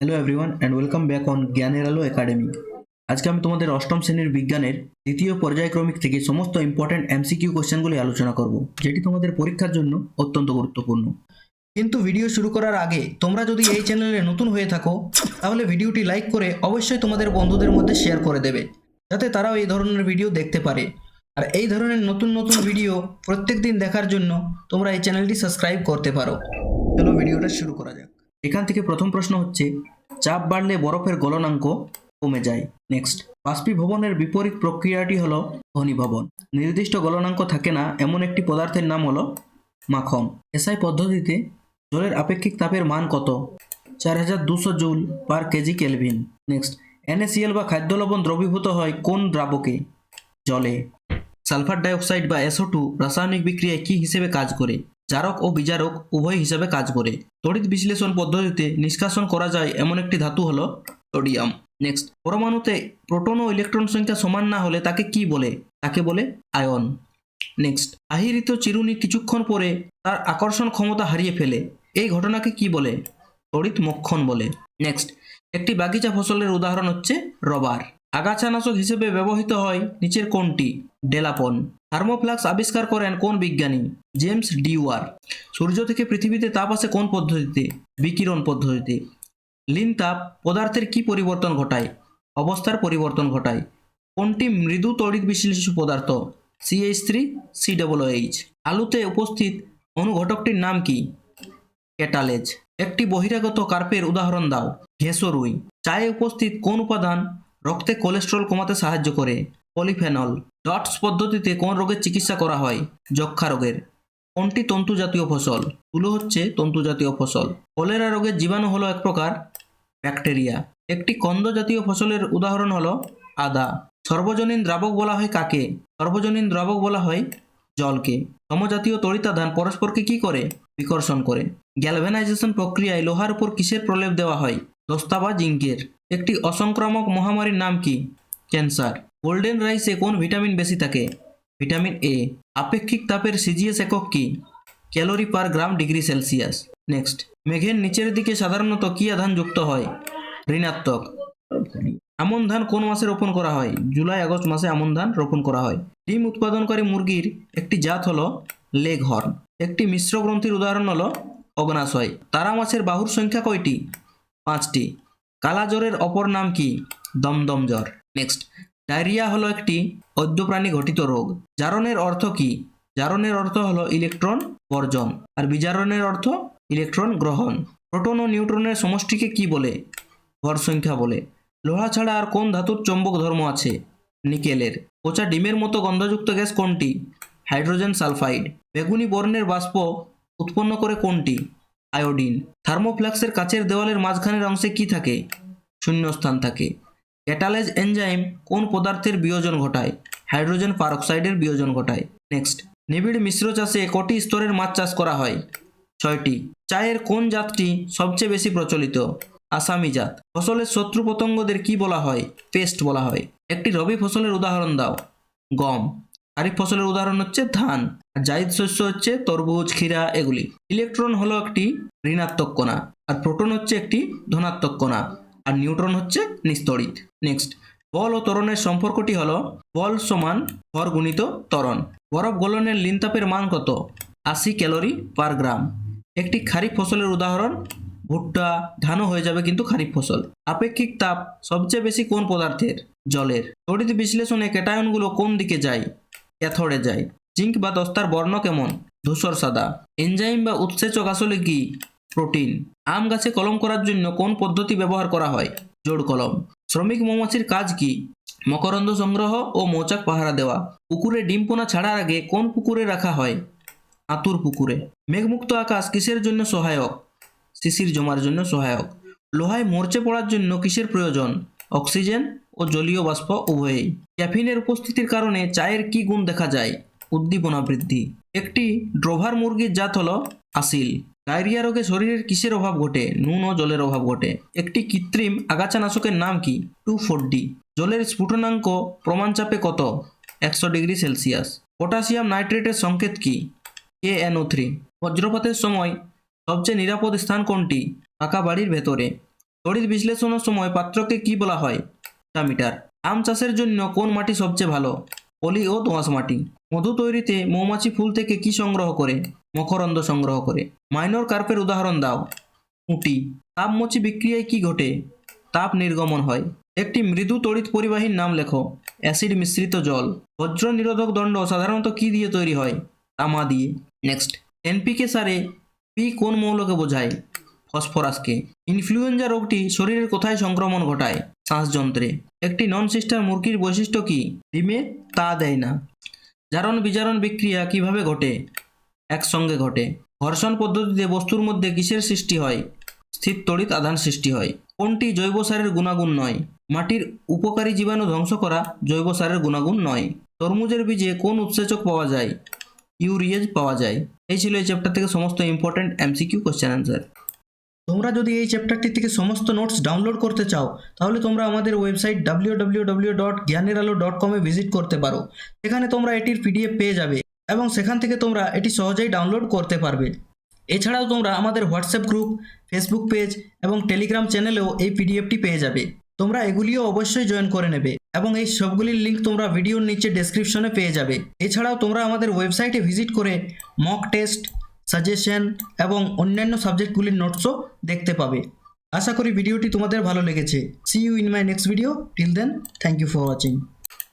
Hello everyone and welcome back on জ্ঞানের আলো academy. আজকে আমি তোমাদের অষ্টম শ্রেণীর বিজ্ঞানের দ্বিতীয় পর্যায়ক্রমিক থেকে সমস্ত ইম্পর্ট্যান্ট এমসিকিউ কোশ্চেনগুলি আলোচনা করব, যেটি তোমাদের পরীক্ষার জন্য অত্যন্ত গুরুত্বপূর্ণ। কিন্তু ভিডিও শুরু করার আগে তোমরা যদি এই চ্যানেলে নতুন হয়ে থাকো তাহলে ভিডিওটি লাইক করে অবশ্যই তোমাদের বন্ধুদের মধ্যে শেয়ার করে দেবে, যাতে তারাও এই ধরনের ভিডিও দেখতে পারে। আর এই ধরনের নতুন নতুন ভিডিও প্রত্যেক দিন দেখার জন্য তোমরা এই চ্যানেলটি সাবস্ক্রাইব করতে পারো। চলো ভিডিওটা শুরু করা যাক। এখান থেকে প্রথম প্রশ্ন হচ্ছে, চাপ বাড়লে বরফের গলনাঙ্ক কমে যায়। নেক্সট, বাষ্পীভবনের বিপরীত প্রক্রিয়াটি হলো ঘনীভবন। নির্দিষ্ট গলনাঙ্ক থাকে না এমন একটি পদার্থের নাম হলো মাখন। এসআই পদ্ধতিতে জলের আপেক্ষিক তাপের মান কত? 4200 joule per KG kelvin. Next, NaCl বা খাদ্য লবণ দ্রবীভূত হয় কোন দ্রাবকে? জলে। সালফার ডাইঅক্সাইড বা SO2 রাসায়নিক বিক্রিয়ায় কি হিসেবে কাজ করে? জারক ও বিজারক উভয় হিসাবে কাজ করে। তড়িৎ বিশ্লেষণ পদ্ধতিতে নিষ্কাশন করা যায় এমন একটি ধাতু হলো সোডিয়াম। নেক্সট, পরমাণুতে প্রোটন ও ইলেকট্রন সংখ্যা সমান না হলে তাকে কি বলে? তাকে বলে আয়ন। নেক্সট, আহিরিত চিরুনি কিছুক্ষণ পরে তার আকর্ষণ ক্ষমতা হারিয়ে ফেলে, এই ঘটনাকে কি বলে? তড়িৎ মক্ষণ বলে। নেক্সট, একটি বাগিচা ফসলের উদাহরণ হচ্ছে রবার। আগাছানাশক হিসেবে ব্যবহৃত হয় নিচের কোনটি? ডেলাপন। থার্মোফ্লাক্স আবিষ্কার করেন কোন বিজ্ঞানী? জেমস ডিওয়ার। সূর্য থেকে পৃথিবীতে তাপ আসে কোন পদ্ধতিতে? বিকিরণ পদ্ধতিতে। লিন তাপ পদার্থের কি পরিবর্তন ঘটায়? অবস্থার পরিবর্তন ঘটায়। কোনটি মৃদু তড়িৎ বিশ্লেষ্য পদার্থ? CH3COOH। আলুতে উপস্থিত অনুঘটকটির নাম কি? ক্যাটালেজ। একটি বহিরাগত কার্পের উদাহরণ দাও। ঘেঁষরুই। চায়ে উপস্থিত কোন উপাদান রক্তে কোলেস্টেরল কমাতে সাহায্য করে? পলিফেনল। ডটস পদ্ধতিতে কোন রোগের চিকিৎসা করা হয়? যক্ষা রোগের। কোনটি তন্তু জাতীয় ফসল? তুলো হচ্ছে তন্তু জাতীয় ফসল। কলেরা রোগের জীবাণু হলো এক প্রকার ব্যাকটেরিয়া। একটি কন্দ জাতীয় ফসলের উদাহরণ হলো আদা। সর্বজনীন দ্রাবক বলা হয় কাকে? সর্বজনীন দ্রাবক বলা হয় জলকে। সমজাতীয় তড়িতাধান পরস্পরকে কি করে? বিকর্ষণ করে। গ্যালভানাইজেশন প্রক্রিয়ায় লোহার উপর কিসের প্রলেপ দেওয়া হয়? দস্তা বা জিঙ্কের। একটি অসংক্রামক মহামারীর নাম কি? ক্যান্সার। গোল্ডেন রাইসে কোন ভিটামিন বেশি থাকে? Vitamin A. আপেক্ষিক তাপের সিজিএস একক কি? ক্যালোরি পার গ্রাম ডিগ্রি সেলসিয়াস। নেক্সট, মেঘের নিচের দিকে সাধারণত কি আধান যুক্ত হয়? ঋণাত্মক। আমন ধান কোন মাসে রোপণ করা হয়? জুলাই আগস্ট মাসে আমন ধান রোপণ করা হয়। ডিম উৎপাদনকারী মুরগির একটি জাত হলো লেগহর্ন। একটি মিশ্র গ্রন্থির উদাহরণ হলো অগ্নাশয়। তারা মাছের বাহুর সংখ্যা কয়টি? 5টি। কালা জ্বরের অপর নাম কি? দমদম জ্বর। নেক্সট, ডায়রিয়া হলো একটি অদ্যপ্রাণী ঘটিত রোগ। জারণের অর্থ কি? জারণের অর্থ হলো ইলেকট্রন বর্জন, আর বিজারণের অর্থ ইলেকট্রন গ্রহণ। প্রোটন ও নিউট্রনের সমষ্টিকে কি বলে? ভর সংখ্যা বলে। লোহা ছাড়া আর কোন ধাতুর চৌম্বক ধর্ম আছে? নিকেলের। পচা ডিমের মতো গন্ধযুক্ত গ্যাস কোনটি? Hydrogen sulphide. বেগুনি বর্ণের বাষ্প উৎপন্ন করে কোনটি? আয়োডিন। থার্মোফ্লাক্সের কাচের দেওয়ালের মাঝখানের অংশে কি থাকে? শূন্যস্থান থাকে। ক্যাটালেজ এনজাইম কোন পদার্থের বিয়োজন ঘটায়? হাইড্রোজেন পারঅক্সাইডের বিয়োজন ঘটায়। নেক্সট, নিবিড় মিশ্র চাষে কটি স্তরের মাছ চাষ করা হয়? 6টি। চায়ের কোন জাতটি সবচেয়ে বেশি প্রচলিত? আসামি জাত। ফসলের শত্রু পতঙ্গদের কি বলা হয়? পেস্ট বলা হয়। একটি রবি ফসলের উদাহরণ দাও। গম। খারিফ ফসলের উদাহরণ হচ্ছে ধান। আর জায়িদ শস্য হচ্ছে তরমুজ, ক্ষীরা, এগুলি। ইলেকট্রন হলো একটি ঋণাত্মক কণা, আর প্রোটন হচ্ছে একটি ধনাত্মক কণা, আর নিউট্রন হচ্ছে নিস্তড়িত। নেক্সট, বল ও ত্বরণের সম্পর্কটি হলো বল সমান ভর গুণিত ত্বরণ। বরফ গলনের লিন তাপের মান কত? 80 ক্যালোরি পার গ্রাম। একটি খারিফ ফসলের উদাহরণ ভুট্টা, ধানও হয়ে যাবে কিন্তু খারিফ ফসল। আপেক্ষিক তাপ সবচেয়ে বেশি কোন পদার্থের? জলের। তড়িৎ বিশ্লেষণে ক্যাটায়নগুলো কোন দিকে যায়? ক্যাথোডে যায়। জিঙ্ক বা দস্তার বর্ণ কেমন? ধূসর সাদা। এনজাইম বা উৎসেচক আসলে কি? প্রোটিন। আম গাছে কলম করার জন্য কোন পদ্ধতি ব্যবহার করা হয়? জোড় কলম। শ্রমিক মৌমাছির কাজ কি? মকরন্দ সংগ্রহ ও মৌচাক পাহারা দেওয়া। পুকুরে ডিম পোনা ছাড়ার আগে কোন পুকুরে রাখা হয়? আতুর পুকুরে। মেঘমুক্ত আকাশ কিসের জন্য সহায়ক? শিশির জমার জন্য সহায়ক। লোহায় মরচে পড়ার জন্য কিসের প্রয়োজন? অক্সিজেন ও জলীয় বাষ্প উভয়েই। ক্যাফিনের উপস্থিতির কারণে চায়ের কি গুণ দেখা যায়? উদ্দীপনা বৃদ্ধি। একটি ড্রোভার মুরগির জাত হলো আসিল। ডায়রিয়া রোগে শরীরের কিসের অভাব ঘটে? নুন ও জলের অভাব ঘটে। একটি কৃত্রিম আগাছানাশকের নাম কি? 2,4-D। জলের স্ফুটনাঙ্ক প্রমাণচাপে কত? 100 ডিগ্রি সেলসিয়াস। পটাশিয়াম নাইট্রেটের সংকেত কি? KNO3। বজ্রপাতের সময় সবচেয়ে নিরাপদ স্থান কোনটি? পাকা বাড়ির ভেতরে। তড়িৎ বিশ্লেষণের সময় পাত্রকে কি বলা হয়? মিটার। আম চাষের জন্য কোন মাটি সবচেয়ে ভালো? পলি ও দোআঁশ মাটি। মধু তৈরিতে মৌমাছি ফুল থেকে কি সংগ্রহ করে? মকরন্দ সংগ্রহ করে। মাইনর কার্পের উদাহরণ দাও। পুঁটি। তাপমোচী বিক্রিয়ায় কি ঘটে? তাপ নির্গমন হয়। একটি মৃদু তড়িৎ পরিবাহীর নাম লেখো। অ্যাসিড মিশ্রিত জল। বজ্র নিরোধক দণ্ড সাধারণত কি দিয়ে তৈরি হয়? তামা দিয়ে। নেক্সট, এনপিকে সারে পি কোন মৌলকে বোঝায়? ফসফরাসকে। ইনফ্লুয়েঞ্জা রোগটি শরীরের কোথায় সংক্রমণ ঘটায়? শ্বাসযন্ত্রে। একটি নন সিস্টার মুরগির বৈশিষ্ট্য কি? ডিমে তা দেয় না। জারণ বিজারণ বিক্রিয়া কিভাবে ঘটে? একসঙ্গে ঘটে। ঘর্ষণ পদ্ধতিতে বস্তুর মধ্যে কিসের সৃষ্টি হয়? স্থির তড়িৎ আধান সৃষ্টি হয়। কোনটি জৈব সারের গুণাগুণ নয়? মাটির উপকারী জীবাণু ধ্বংস করা জৈব সারের গুণাগুণ নয়। তরমুজের বীজে কোন উৎসেচক পাওয়া যায়? ইউরিয়েজ পাওয়া যায়। এই ছিল এই চ্যাপ্টার থেকে সমস্ত ইম্পর্টেন্ট এমসিকিউ কোশ্চেন অ্যান্সার। তোমরা যদি এই চ্যাপ্টারটি থেকে সমস্ত নোটস ডাউনলোড করতে চাও তাহলে তোমরা আমাদের ওয়েবসাইট www.gyaniralo.com ভিজিট করতে পারো। সেখানে তোমরা এটির পিডিএফ পেয়ে যাবে এবং সেখান থেকে তোমরা এটি সহজেই ডাউনলোড করতে পারবে। এছাড়াও তোমরা আমাদের হোয়াটসঅ্যাপ গ্রুপ, ফেসবুক পেজ এবং টেলিগ্রাম চ্যানেলেও এই পিডিএফটি পেয়ে যাবে। তোমরা এগুলিও অবশ্যই জয়েন করে নেবে এবং এই সবগুলির লিঙ্ক তোমরা ভিডিওর নিচে ডেসক্রিপশনে পেয়ে যাবে। এছাড়াও তোমরা আমাদের ওয়েবসাইটে ভিজিট করে মক টেস্ট, সাজেশন এবং অন্যান্য সাবজেক্টগুলির নোটসও দেখতে পাবে। আশা করি ভিডিওটি তোমাদের ভালো লেগেছে। See you in my next video. Till then, thank you for watching.